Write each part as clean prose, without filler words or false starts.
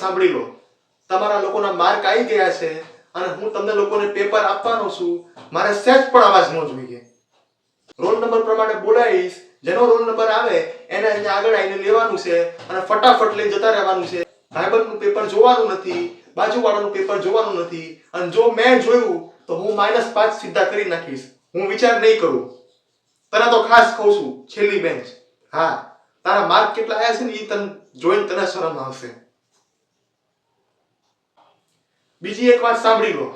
સાંભળી લો. તમારા લોકોના માર્ક આવી ગયા છે અને હું તમને લોકોને પેપર આપવાનો છું. મારે સહેજ પણ અવાજ ન જોઈએ. રોલ નંબર પ્રમાણે બોલાવીશ. જેનો રોલ નંબર આવે એને અહીંયા આગળ આવીને લેવાનું છે અને ફટાફટ લઈ જતા રહેવાનું છે. ભાઈબંધનું પેપર જોવાનું નથી, બાજુવાળાનું પેપર જોવાનું નથી. અને જો મેં જોયું તો હું -5 સીધા કરી નાખીશ. હું વિચાર નહીં કરું. તને તો ખાસ કહું છું, છેલ્લી બેન્ચ. હા, તારા માર્ક કેટલા આવ્યા છે ને એ તને જોઈને તને શરમ આવશે. બીજી એક વાત સાંભળી લો.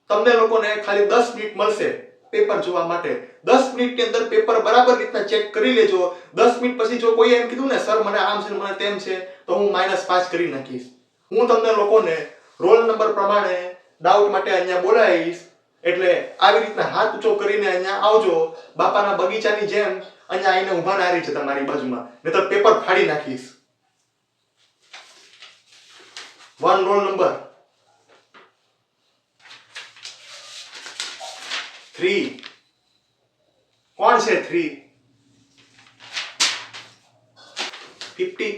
તમને લોકોને ખાલી 10 મિનિટ મળશે પેપર જોવા માટે. 10 મિનિટની અંદર પેપર બરાબર રીતના ચેક કરી લેજો. 10 મિનિટ પછી જો કોઈ એમ કીધું ને સર મને આમ છે મને તેમ છે તો હું -5 કરી નાખીશ. હું તમને લોકોને રોલ નંબર પ્રમાણે ડાઉટ માટે અહીંયા બોલાવીશ. એટલે આવી રીતના હાથ ઊંચો કરીને અહીંયા આવજો. બાપાના બગીચાની જેમ અહીંયા આવીને ઊભા ના રહી છે તમારી બાજુમાં, નહીતર પેપર ફાડી નાખીશ. 1 રોલ નંબર 3. કોણ છે 3? 50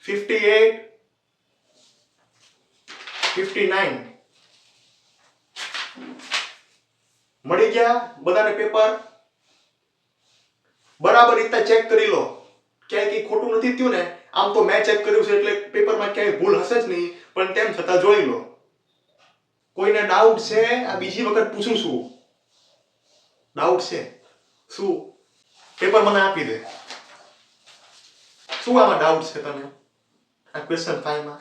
58 59 મળી ગયા બધાને પેપર? બરાબર રીતના ચેક કરી લો. ક્યાંય કઈ ખોટું નથી થયું ને? આમ તો મેં ચેક કર્યું છે એટલે પેપરમાં ક્યાંય ભૂલ હશે જ નહીં, પણ તેમ છતાં જોઈ લો. કોઈને ડાઉટ છે? આ બીજી વખત પૂછું છું. ડાઉટ છે? શું? પેપર મને આપી દે. શું આમાં ડાઉટ છે તને આ ક્વેશ્ચન 5 માં?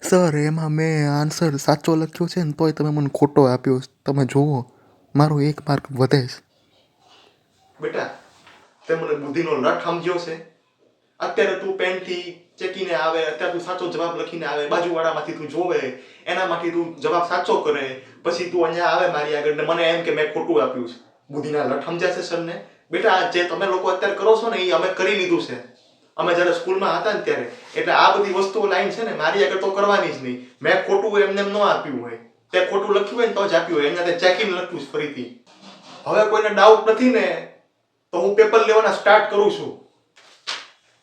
સર એમાં મેં આન્સર સાચો લખ્યો છે ને તોય તમે મને ખોટો આપ્યો. તમે જુઓ મારો 1 માર્ક વધે છે. બેટા, તે મને બુદ્ધિનો લઠ સમજ્યો છે? અત્યારે તું પેનથી ચેકીને આવે, અત્યારે તું સાચો જવાબ લખીને આવે, બાજુવાળામાંથી તું જોવે, એનામાંથી તું જવાબ સાચો કરે, પછી તું અહીંયા આવે મારી આગળ ને મને એમ કે મેં ખોટું આપ્યું છે. બુદ્ધિના લઠ સમજ્યા છે સરને? બેટા, જે તમે લોકો અત્યારે કરો છો ને એ અમે કરી લીધું છે. અમે જ્યારે સ્કૂલમાં હતા ને ત્યારે. એટલે આ બધી વસ્તુઓ લાઈન છે ને મારી આગળ તો કરવાની જ નહીં. મેં ખોટું એમને એમ ન આપ્યું હોય. તે ખોટું લખ્યું હોય ને તો જ આપ્યું હોય. અહીંયા તે ચેકિંગ લખ્યું છે ફરીથી. હવે કોઈને ડાઉટ નથી ને તો હું પેપર લેવાના સ્ટાર્ટ કરું છું.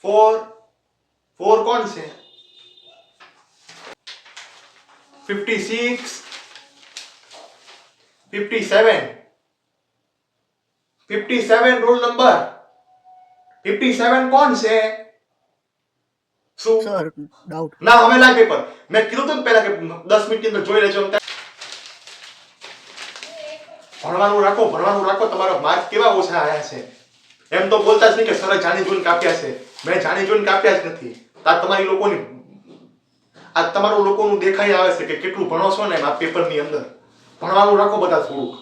4 કોણ છે? 56 57 રોલ નંબર 57 કોણ છે? શું સર ડાઉટ ના હવે લાગ પેપર. મેં કીધું તું પહેલા કે 10 મિનિટની અંદર જોઈ લેજો. ભણવાનું રાખો. તમારા માર્ક કેવા ઓછા આવ્યા છે? એમ તો બોલતા જ નહીં કે સરે જાણી જોઈને કાપ્યા છે. મેં જાણી જોઈને કાપ્યા જ નથી. આ તમારી લોકોની આ તમારું લોકોનું દેખાઈ આવે છે કે કેટલું ભણો છો ને આ પેપરની અંદર. ભણવાનું રાખો બધા થોડુંક.